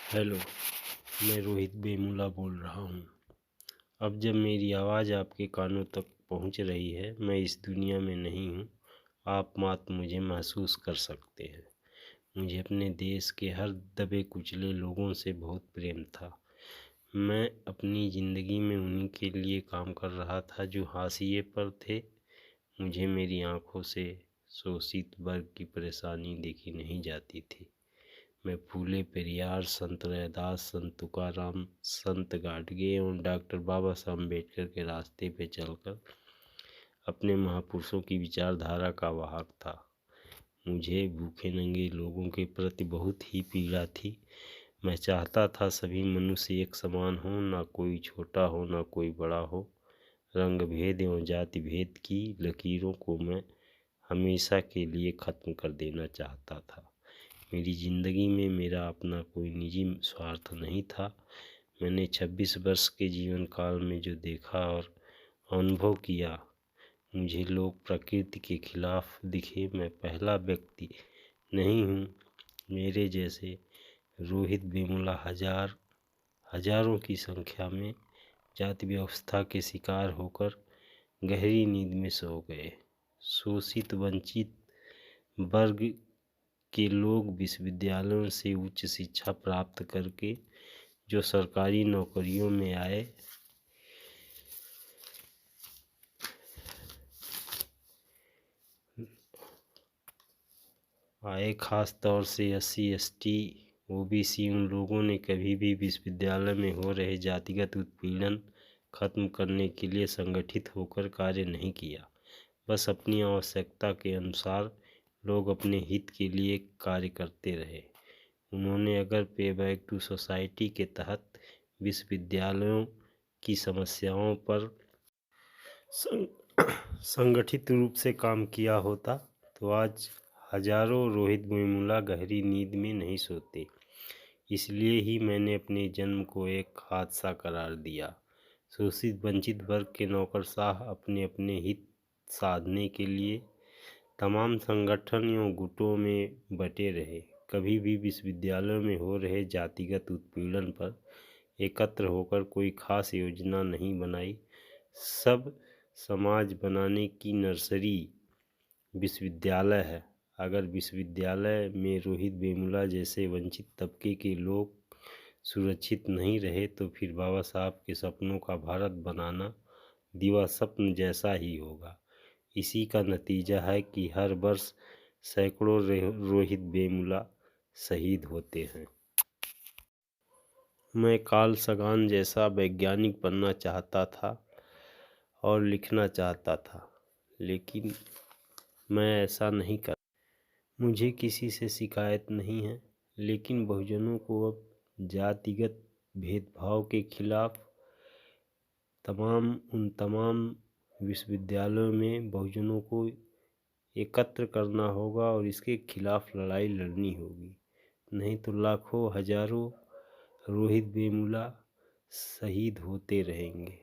Hello, मैं रोहित वेमुला बोल रहा हूँ। अब जब मेरी आवाज़ आपके कानों तक पहुँच रही है, मैं इस दुनिया में नहीं हूँ। आप मात्र मुझे महसूस कर सकते हैं। मुझे अपने देश के हर दबे कुचले लोगों से बहुत प्रेम था। मैं अपनी ज़िंदगी में उन्हीं के लिए काम कर रहा था जो हाशिए पर थे। मुझे मेरी आँखों से शोषित वर्ग की परेशानी देखी नहीं जाती थी। मैं फूले पेरियार, संत रैदास, संत तुकाराम, संत गाडगे एवं डॉक्टर बाबा साहब अम्बेडकर के रास्ते पे चलकर अपने महापुरुषों की विचारधारा का वाहक था। मुझे भूखे नंगे लोगों के प्रति बहुत ही पीड़ा थी। मैं चाहता था सभी मनुष्य एक समान हो, ना कोई छोटा हो ना कोई बड़ा हो। रंग भेद एवं जाति भेद की लकीरों को मैं हमेशा के लिए ख़त्म कर देना चाहता था। मेरी ज़िंदगी में मेरा अपना कोई निजी स्वार्थ नहीं था। मैंने 26 वर्ष के जीवन काल में जो देखा और अनुभव किया, मुझे लोग प्रकृति के खिलाफ दिखे, मैं पहला व्यक्ति नहीं हूँ। मेरे जैसे रोहित वेमुला हजारों की संख्या में जाति व्यवस्था के शिकार होकर गहरी नींद में सो गए। शोषित वंचित वर्ग के लोग विश्वविद्यालयों से उच्च शिक्षा प्राप्त करके जो सरकारी नौकरियों में आए खास तौर से SC ST OBC, उन लोगों ने कभी भी विश्वविद्यालय में हो रहे जातिगत उत्पीड़न खत्म करने के लिए संगठित होकर कार्य नहीं किया। बस अपनी आवश्यकता के अनुसार लोग अपने हित के लिए कार्य करते रहे। उन्होंने अगर पे बैक टू सोसाइटी के तहत विश्वविद्यालयों की समस्याओं पर संगठित रूप से काम किया होता तो आज हजारों रोहित वेमुला गहरी नींद में नहीं सोते। इसलिए ही मैंने अपने जन्म को एक हादसा करार दिया। शोषित वंचित वर्ग के नौकरशाह अपने अपने हित साधने के लिए तमाम संगठन एवं गुटों में बटे रहे। कभी भी विश्वविद्यालयों में हो रहे जातिगत उत्पीड़न पर एकत्र होकर कोई खास योजना नहीं बनाई। सब समाज बनाने की नर्सरी विश्वविद्यालय है। अगर विश्वविद्यालय में रोहित वेमुला जैसे वंचित तबके के लोग सुरक्षित नहीं रहे तो फिर बाबा साहब के सपनों का भारत बनाना दीवा स्वप्न जैसा ही होगा। इसी का नतीजा है कि हर वर्ष सैकड़ों रोहित वेमुला शहीद होते हैं। मैं कार्ल सगान जैसा वैज्ञानिक बनना चाहता था और लिखना चाहता था, लेकिन मैं ऐसा नहीं कर। मुझे किसी से शिकायत नहीं है, लेकिन बहुजनों को अब जातिगत भेदभाव के खिलाफ तमाम विश्वविद्यालयों में बहुजनों को एकत्र करना होगा और इसके खिलाफ लड़ाई लड़नी होगी। नहीं तो लाखों हजारों रोहित वेमुला शहीद होते रहेंगे।